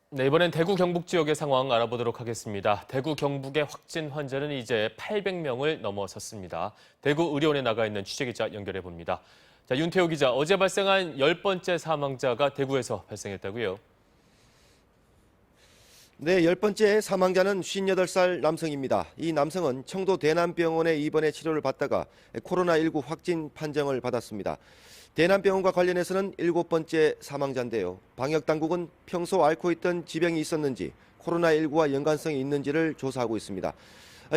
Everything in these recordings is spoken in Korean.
네, 이번엔 대구 경북 지역의 상황 알아보도록 하겠습니다. 대구 경북의 확진 환자는 이제 800명을 넘어섰습니다. 대구 의료원에 나가 있는 취재기자 연결해 봅니다. 자, 윤태호 기자, 어제 발생한 10번째 사망자가 대구에서 발생했다고요? 네, 10번째 사망자는 58살 남성입니다. 이 남성은 청도 대남병원에 입원해 치료를 받다가 코로나19 확진 판정을 받았습니다. 대남병원과 관련해서는 7번째 사망자인데요. 방역당국은 평소 앓고 있던 질병이 있었는지 코로나19와 연관성이 있는지를 조사하고 있습니다.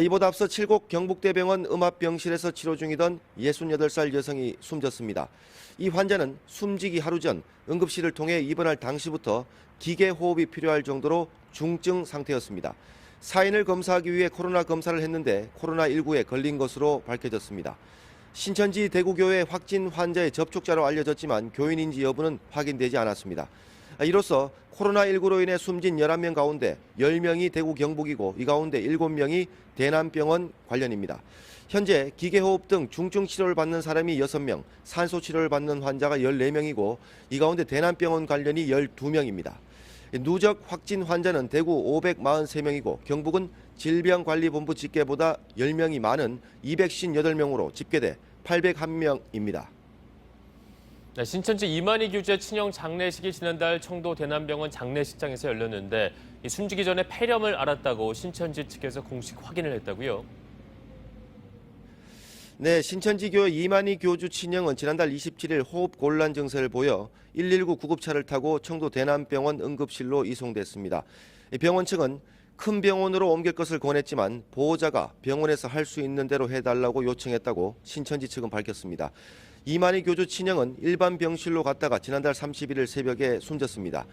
이보다 앞서 칠곡 경북대병원 음압병실에서 치료 중이던 68살 여성이 숨졌습니다. 이 환자는 숨지기 하루 전 응급실을 통해 입원할 당시부터 기계호흡이 필요할 정도로 중증 상태였습니다. 사인을 검사하기 위해 코로나 검사를 했는데 코로나19에 걸린 것으로 밝혀졌습니다. 신천지 대구교회 확진 환자의 접촉자로 알려졌지만 교인인지 여부는 확인되지 않았습니다. 이로써 코로나19로 인해 숨진 11명 가운데 10명이 대구 경북이고 이 가운데 7명이 대남병원 관련입니다. 현재 기계호흡 등 중증 치료를 받는 사람이 6명, 산소 치료를 받는 환자가 14명이고 이 가운데 대남병원 관련이 12명입니다. 누적 확진 환자는 대구 543명이고 경북은 질병관리본부 집계보다 10명이 많은 258명으로 집계돼 801명입니다. 네, 신천지 이만희 교주의 친형 장례식이 지난달 청도 대남병원 장례식장에서 열렸는데 숨지기 전에 폐렴을 앓았다고 신천지 측에서 공식 확인을 했다고요? 네, 신천지교회 이만희 교주 친형은 지난달 27일 호흡 곤란 증세를 보여 119 구급차를 타고 청도 대남병원 응급실로 이송됐습니다. 병원 측은 큰 병원으로 옮길 것을 권했지만 보호자가 병원에서 할 수 있는 대로 해달라고 요청했다고 신천지 측은 밝혔습니다. 이만희 교주 친형은 일반 병실로 갔다가 지난달 31일 새벽에 숨졌습니다.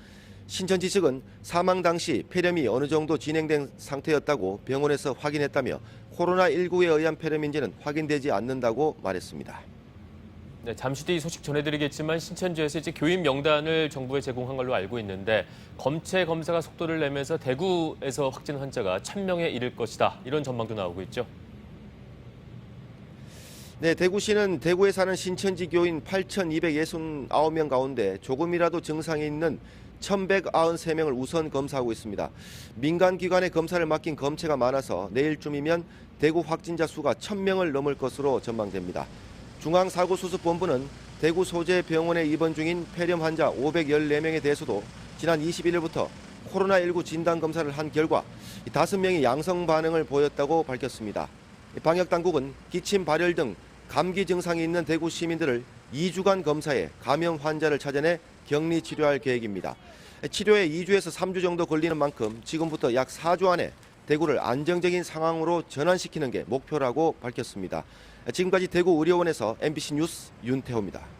신천지 측은 사망 당시 폐렴이 어느 정도 진행된 상태였다고 병원에서 확인했다며 코로나19에 의한 폐렴인지는 확인되지 않는다고 말했습니다. 네, 잠시 뒤 소식 전해드리겠지만 신천지에서 이제 교인 명단을 정부에 제공한 걸로 알고 있는데 검체 검사가 속도를 내면서 대구에서 확진 환자가 1000명에 이를 것이다. 이런 전망도 나오고 있죠. 네, 대구시는 대구에 사는 신천지 교인 8,269명 가운데 조금이라도 증상이 있는 1,193명을 우선 검사하고 있습니다. 민간 기관에 검사를 맡긴 검체가 많아서 내일쯤이면 대구 확진자 수가 1,000명을 넘을 것으로 전망됩니다. 중앙사고수습본부는 대구 소재 병원에 입원 중인 폐렴 환자 514명에 대해서도 지난 21일부터 코로나19 진단검사를 한 결과 5명이 양성 반응을 보였다고 밝혔습니다. 방역당국은 기침, 발열 등 감기 증상이 있는 대구 시민들을 2주간 검사해 감염 환자를 찾아내 격리 치료할 계획입니다. 치료에 2주에서 3주 정도 걸리는 만큼 지금부터 약 4주 안에 대구를 안정적인 상황으로 전환시키는 게 목표라고 밝혔습니다. 지금까지 대구 의료원에서 MBC 뉴스 윤태호입니다.